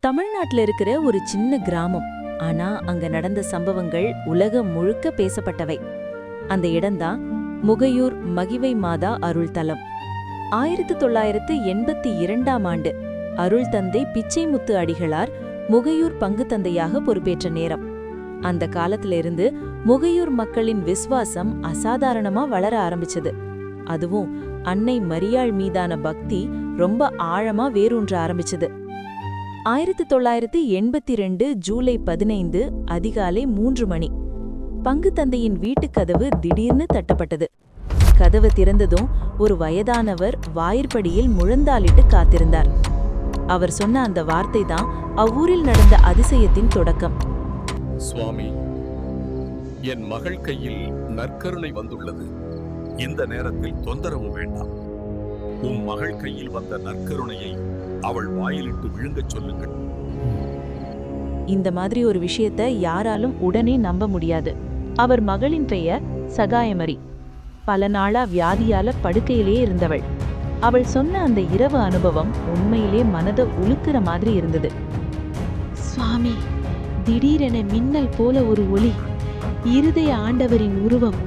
தமிழ்நாட்டுல இருக்கிற ஒரு சின்ன கிராமம். ஆனா அங்க நடந்த சம்பவங்கள் உலகம் முழுக்க பேசப்பட்டவை. அந்த இடம்தான் முகையூர் மகிவை மாதா அருள் தலம். 1982ஆம் ஆண்டு அருள் தந்தை பிச்சைமுத்து அடிகளார் முகையூர் பங்கு தந்தையாக பொறுப்பேற்ற நேரம். அந்த காலத்துல இருந்து முகையூர் மக்களின் விசுவாசம் அசாதாரணமா வளர ஆரம்பிச்சது. அதுவும் அன்னை மரியாள் மீதான பக்தி ரொம்ப ஆழமா வேரூன்ற ஆரம்பிச்சது. 1982 ஜூலை 15 அதிகாலை 3 மணி பங்கு தந்தையின் வீட்டுக்கதவு திடீர்னு தட்டப்பட்டது. கதவு திறந்ததும் ஒரு வயதானவர் வாயிற்படியில் முழந்தாளிட்டு காத்திருந்தார். அவர் சொன்ன அந்த வார்த்தை தான் அவ்வூரில் நடந்த அதிசயத்தின் தொடக்கம். சுவாமி, என் மகள் கையில் நற்கருணை வந்துள்ளது. இந்த நேரத்தில் தொந்தரவு வேண்டாம். உம் மகள் கையில் வந்த நற்கருணையை அவள் வாயிலிட்டு விழுங்கச் சொல்லுங்கள். இந்த மாதிரி ஒரு விஷயத்தை யாராலும் உடனே நம்ப முடியாது. அவர் மகளின் பெயர் சகாயமரி. பல நாளா வியாதியால படுக்கையிலே இருந்தவள். அவள் சொன்ன அந்த இரவு அனுபவம் உண்மையிலே மனதை உலுக்குற மாதிரி இருந்தது. சுவாமி, திடீரென மின்னல் போல ஒரு ஒளி, இருதய ஆண்டவரின் உருவம்.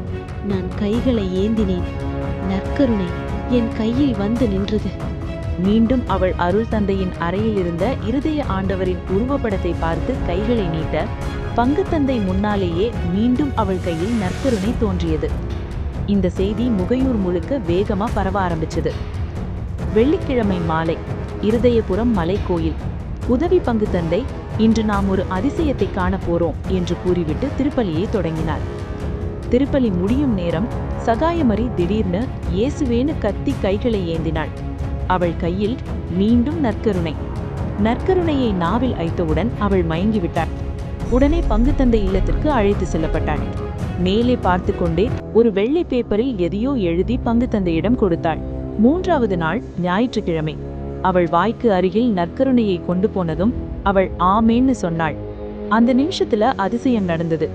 நான் கைகளை ஏந்தினேன். நற்கருணை என் கையில் வந்து நின்றது. மீண்டும் அவள் அருள் தந்தையின் அறையில் இருந்த இருதய ஆண்டவரின் உருவப்படத்தை பார்த்து கைகளை நீட்ட, பங்கு தந்தை முன்னாலேயே மீண்டும் அவள் கையில் நற்கருணை தோன்றியது. இந்த செய்தி முகையூர் முழுக்க வேகமா பரவ ஆரம்பிச்சது. வெள்ளிக்கிழமை மாலை இருதயபுரம் மலைக்கோயில். உதவி பங்கு தந்தை, இன்று நாம் ஒரு அதிசயத்தை காண போறோம் என்று கூறிவிட்டு திருப்பலியை தொடங்கினார். திருப்பலி முடியும் நேரம் சகாயமரி திடீர்னு இயேசுவேன்னு கத்தி கைகளை ஏந்தினாள். அவள் கையில் மீண்டும் நற்கருணை. நற்கருணையை நாவில் ஐத்தவுடன் அவள் மயங்கிவிட்டாள். உடனே பங்கு தந்தை இல்லத்திற்கு அழைத்து செல்லப்பட்டாள். மேலே பார்த்து கொண்டே ஒரு வெள்ளை பேப்பரில் எதையோ எழுதி பங்கு தந்தையிடம் கொடுத்தாள். 3வது நாள் ஞாயிற்றுக்கிழமை. அவள் வாய்க்கு அருகில் நற்கருணையை கொண்டு போனதும் அவள் ஆமேன்னு சொன்னாள். அந்த நிமிஷத்துல அதிசயம் நடந்தது.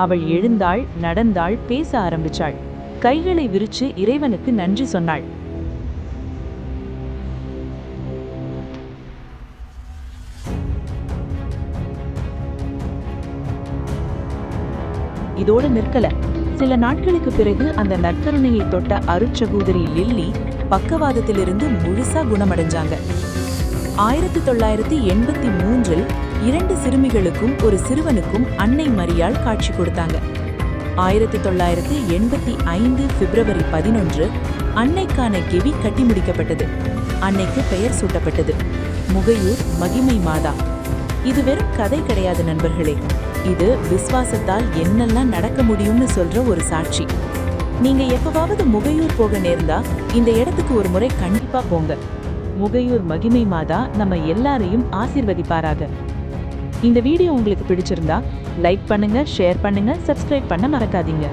அவள் எழுந்தாள், நடந்தாள், பேச ஆரம்பிச்சாள். கைகளை விரிச்சு இறைவனுக்கு நன்றி சொன்னாள். இதோடு நிற்கல. சில நாட்களுக்கு பிறகு அந்த நற்கருணையை தொட்ட அருட்சகோதரி லில்லி பக்கவாதத்திலிருந்து முழுசா குணமடைஞ்சாங்க. 1983 2 சிறுமிகளுக்கும் ஒரு சிறுவனுக்கும் அன்னை மரியாள் காட்சி கொடுத்தாங்க. 1985 பிப்ரவரி 11 அன்னைக்கான கெவி கட்டி முடிக்கப்பட்டது. அன்னைக்கு பெயர் சூட்டப்பட்டது, முகையூர் மகிமை மாதா. இது வெறும் கதை கிடையாது நண்பர்களே. இது விசுவாசத்தால் என்னெல்லாம் நடக்க முடியும்னு சொல்ற ஒரு சாட்சி. நீங்க எப்பவாவது முகையூர் போக நேர்ந்தா இந்த இடத்துக்கு ஒரு முறை கண்டிப்பா போங்க. முகையூர் மகிமை மாதா நம்ம எல்லாரையும் ஆசீர்வதிப்பாராக. இந்த வீடியோ உங்களுக்கு பிடிச்சிருந்தா லைக் பண்ணுங்க, ஷேர் பண்ணுங்க, சப்ஸ்கிரைப் பண்ண மறக்காதீங்க.